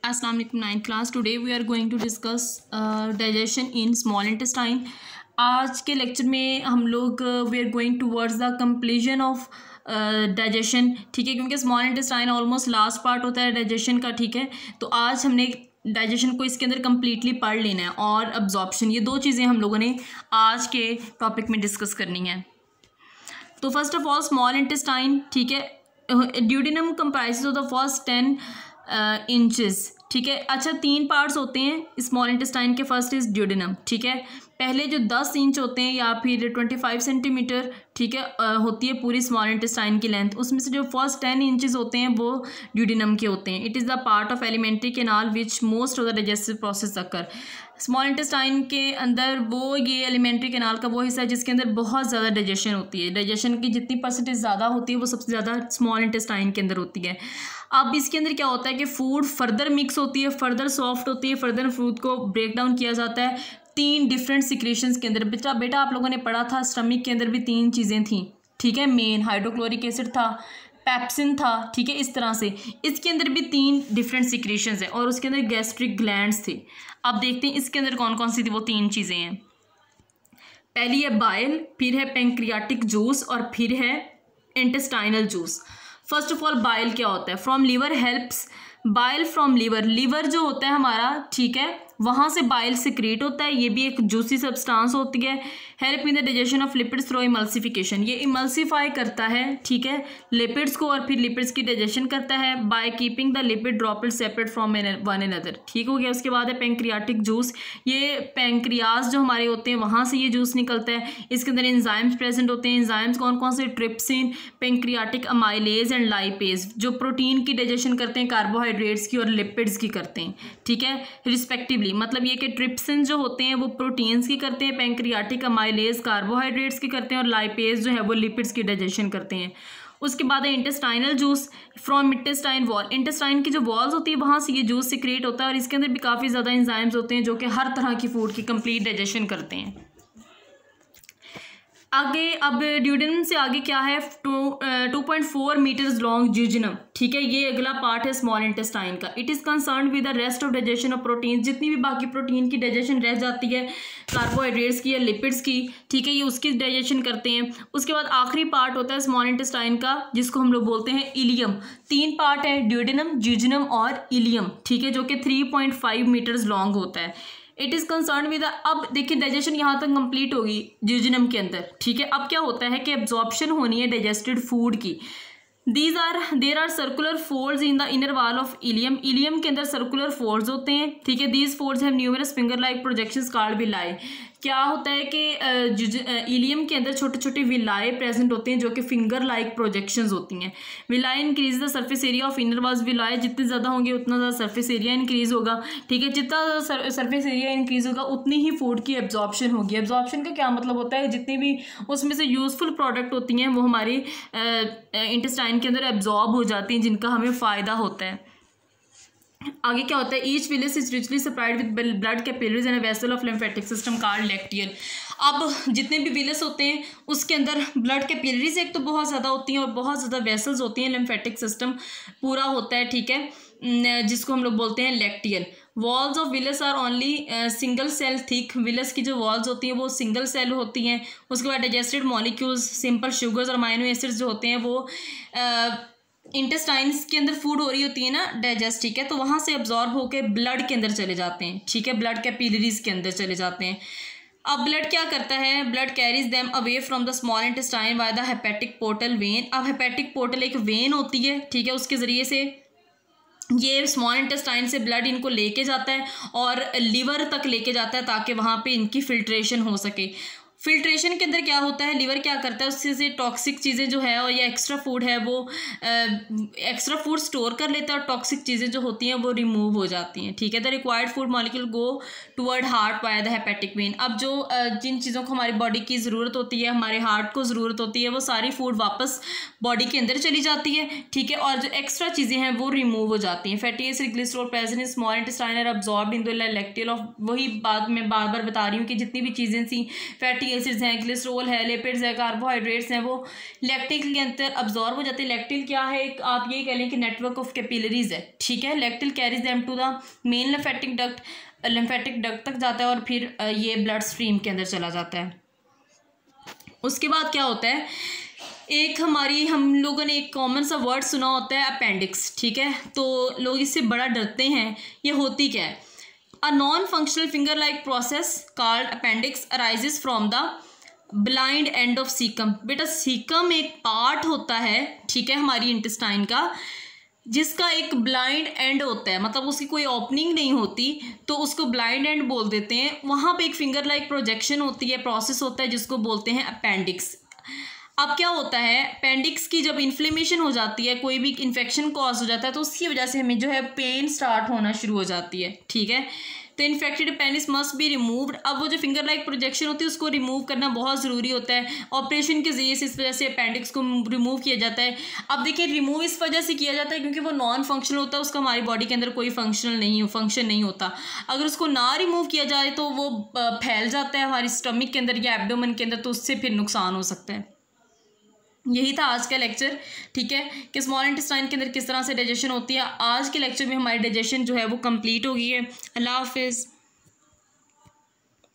Assalamu alaikum, ninth class. Today we are going to discuss digestion in small intestine. आज के lecture में हम लोग we are going towards the completion of digestion, ठीक है, क्योंकि small intestine almost last part होता है डाइजेशन का, ठीक है। तो आज हमने डाइजेशन को इसके अंदर कम्प्लीटली पढ़ लेना है और अब्जॉर्प्शन, ये दो चीज़ें हम लोगों ने आज के टॉपिक में डिस्कस करनी है। तो first of all small intestine, ठीक है, duodenum comprises of the first 10 inches, ठीक है। अच्छा, 3 पार्ट्स होते हैं स्मॉल इंटेस्टाइन के। फर्स्ट इज ड्यूडेनम, ठीक है, पहले जो 10 इंच होते हैं या फिर 25 सेंटीमीटर, ठीक है, होती है पूरी स्मॉल इंटेस्टाइन की लेंथ। उसमें से जो फर्स्ट 10 इंचेस होते हैं वो ड्यूडेनम के होते हैं। It is the part of alimentary canal which most of the digestive process occur. Small intestine के अंदर वो ये एलिमेंट्री कैनाल का वो हिस्सा है जिसके अंदर बहुत ज़्यादा डाइजेशन होती है। डाइजेशन की जितनी परसेंटेज ज़्यादा होती है वो सबसे ज़्यादा स्मॉल इंटेस्टाइन के अंदर होती है। अब इसके अंदर क्या होता है कि फूड फर्दर मिक्स होती है, फर्दर सॉफ्ट होती है, फर्दर फूड को ब्रेक डाउन किया जाता है 3 डिफरेंट सिक्रेशंस के अंदर। बेटा आप लोगों ने पढ़ा था स्टमक के अंदर भी 3 चीज़ें थी, ठीक है। मेन हाइड्रोक्लोरिक एसिड था, पेप्सिन था, ठीक है, इस तरह से इसके अंदर भी 3 डिफरेंट सिक्रेशंस हैं और उसके अंदर गैस्ट्रिक ग्लैंड्स थे। अब देखते हैं इसके अंदर कौन कौन सी थी वो 3 चीज़ें हैं। पहली है बाइल, फिर है पैंक्रियाटिक जूस और फिर है intestinal juice. First of all bile क्या होता है? From liver helps, bile from liver, liver जो होता है हमारा, ठीक है, वहाँ से बाइल सिक्रेट होता है। ये भी एक जूसी सब्सटेंस होती है। Help in the digestion of lipids through emulsification, ये इमल्सिफाई करता है, ठीक है, लिपिड्स को और फिर लिपिड्स की डाइजेशन करता है by keeping the lipid droplet separate from one another, ठीक हो गया। उसके बाद है पैंक्रियाटिक जूस, ये पैंक्रियाज जो हमारे होते हैं वहाँ से ये जूस निकलता है। इसके अंदर एंजाइम्स प्रेजेंट होते हैं। एंजाइम्स कौन कौन से? Trypsin, pancreatic amylase and lipase, जो प्रोटीन की डाइजेशन करते हैं, कार्बोहाइड्रेट्स की और लिपिड्स की करते हैं, ठीक है, रिस्पेक्टिवली। मतलब ये कि ट्रिप्सिन जो होते हैं वो प्रोटीन्स की करते हैं, पैंक्रियाटिक अमाइलेज कार्बोहाइड्रेट्स की करते हैं और लाइपेज जो है वो लिपिड्स की डाइजेशन करते हैं। उसके बाद है intestinal juice from intestine wall, intestine की जो वॉल्स होती है वहाँ से ये जूस सिक्रेट होता है और इसके अंदर भी काफ़ी ज़्यादा एंजाइम्स होते हैं जो कि हर तरह की फूड की कंप्लीट डाइजेशन करते हैं। आगे अब ड्यूडेनम से आगे क्या है? 2.4 मीटर्स लॉन्ग ज्यूजिनम, ठीक है, ये अगला पार्ट है स्मॉल इंटेस्टाइन का। It is concern with the rest of digestion of protein, जितनी भी बाकी प्रोटीन की डाइजेशन रह जाती है, कार्बोहाइड्रेट्स की या लिपिड्स की, ठीक है, ये उसकी डाइजेशन करते हैं। उसके बाद आखिरी पार्ट होता है स्मॉल इंटेस्टाइन का जिसको हम लोग बोलते हैं इलियम। 3 पार्ट है, ड्यूडेनम, ज्यूजिनम और इलियम, ठीक है, जो कि 3.5 मीटर्स लॉन्ग होता है। इट इज़ कंसर्न विद, अब देखिए डाइजेशन यहाँ तक कंप्लीट होगी ज्यूजिनम के अंदर, ठीक है। अब क्या होता है कि एब्जॉर्प्शन होनी है डाइजेस्टेड फूड की। There are circular folds in the inner wall of ileum, ileum के अंदर सर्कुलर फोल्ड्स होते हैं, ठीक है। These folds have numerous finger like projections called villi. क्या होता है कि इलियम के अंदर छोटे छोटे विलाई प्रेजेंट होते हैं जो कि फिंगर लाइक प्रोजेक्शंस होती हैं। Villi increase the surface area of inner walls, villi जितने ज़्यादा होंगे उतना ज़्यादा सर्फेस एरिया इंक्रीज होगा, ठीक है। जितना सर्फेस एरिया इंक्रीज होगा उतनी ही फूड की एब्जॉर्प्शन होगी। एब्जॉर्प्शन का क्या मतलब होता है? जितनी भी उसमें से यूजफुल प्रोडक्ट होती हैं वो हमारी इंटेस्टाइन के अंदर एब्जॉर्ब हो जाती हैं जिनका हमें फ़ायदा होता है। आगे क्या होता है? Each villous is richly supplied with blood capillaries and a vessel of lymphatic system called lacteal. अब जितने भी विलस होते हैं उसके अंदर ब्लड कैपिलरीज एक तो बहुत ज़्यादा होती हैं और बहुत ज़्यादा वेसल्स होती हैं, लिम्फेटिक सिस्टम पूरा होता है, ठीक है, जिसको हम लोग बोलते हैं lacteal. Walls of villus are only single cell thick, villus की जो वॉल्स होती हैं वो सिंगल सेल होती हैं। उसके बाद डाइजेस्टेड मॉलिक्यूल्स, सिंपल शुगर्स और अमाइनो एसिड्स जो होते हैं वो इंटेस्टाइन्स के अंदर फूड हो रही होती है ना डाइजेस्ट, ठीक है, तो वहाँ से अब्जॉर्ब होकर ब्लड के अंदर चले जाते हैं, ठीक है, ब्लड कैपिलरीज के अंदर चले जाते हैं। अब ब्लड क्या करता है? Blood carries them away from the small intestine by the hepatic portal vein. अब हेपेटिक पोर्टल एक वेन होती है, ठीक है, उसके ज़रिए से ये स्मॉल इंटेस्टाइन से ब्लड इनको लेके जाता है और लीवर तक लेके जाता है ताकि वहाँ पे इनकी फिल्ट्रेशन हो सके। फिल्ट्रेशन के अंदर क्या होता है? लीवर क्या करता है? उससे से टॉक्सिक चीज़ें जो है और या एक्स्ट्रा फूड है वो एक्स्ट्रा फूड स्टोर कर लेता है और टॉक्सिक चीज़ें जो होती हैं वो रिमूव हो जाती हैं, ठीक है। The required food molecule go toward heart by the hepatic when. अब जो जिन चीज़ों को हमारी बॉडी की ज़रूरत होती है, हमारे हार्ट को ज़रूरत होती है, वो सारी फूड वापस बॉडी के अंदर चली जाती है, ठीक है, और जो एक्स्ट्रा चीज़ें हैं वो रिमूव हो जाती हैं। Fatty acid glycerol present in small intestine are absorbed in the lacteal of, वही बात मैं बार बार बता रही हूँ कि जितनी भी चीज़ें थी फैटी फैटी एसिड्स हैं, ग्लिसरॉल है, लिपिड्स है, कार्बोहाइड्रेट्स हैं, वो लैक्टिल के अंदर अब्जॉर्ब हो जाते हैं। लैक्टिल क्या है, आप ये कह लें कि नेटवर्क ऑफ कैपिलरीज है, ठीक है। Lacteal carries them to the main lymphatic duct तक जाता है और फिर ये ब्लड स्ट्रीम के अंदर चला जाता है। उसके बाद क्या होता है, एक हम लोगों ने एक कॉमन सा वर्ड सुना होता है अपेंडिक्स, ठीक है। तो लोग इससे बड़ा डरते हैं। ये होती क्या है, a non functional finger like process called appendix arises from the blind end of caecum. बेटा सीकम एक पार्ट होता है, ठीक है, हमारी इंटेस्टाइन का, जिसका एक ब्लाइंड एंड होता है, मतलब उसकी कोई ओपनिंग नहीं होती, तो उसको ब्लाइंड एंड बोल देते हैं। वहाँ पे एक फिंगर लाइक प्रोजेक्शन होती है, प्रोसेस होता है, जिसको बोलते हैं अपेंडिक्स। अब क्या होता है, अपेंडिक्स की जब इन्फ्लेमेशन हो जाती है, कोई भी इन्फेक्शन कॉज हो जाता है, तो उसकी वजह से हमें जो है पेन स्टार्ट होना शुरू हो जाती है, ठीक है। तो infected appendix must be removed. अब वो जो फिंगर लाइक प्रोजेक्शन होती है उसको रिमूव करना बहुत ज़रूरी होता है। ऑपरेशन के ज़रिए से इस वजह से अपेंडिक्स को रिमूव किया जाता है। अब देखिए रिमूव इस वजह से किया जाता है क्योंकि वो नॉन फंक्शनल होता है, उसका हमारी बॉडी के अंदर कोई फंक्शन नहीं होता। अगर उसको ना रिमूव किया जाए तो वो फैल जाता है हमारी स्टमक के अंदर या एब्डोमेन के अंदर, तो उससे फिर नुकसान हो सकता है। यही था आज का लेक्चर, ठीक है, कि स्मॉल इंटेस्टाइन के अंदर किस तरह से डाइजेशन होती है। आज के लेक्चर में हमारी डाइजेशन जो है वो कंप्लीट हो गई है। अल्लाह हाफिज़।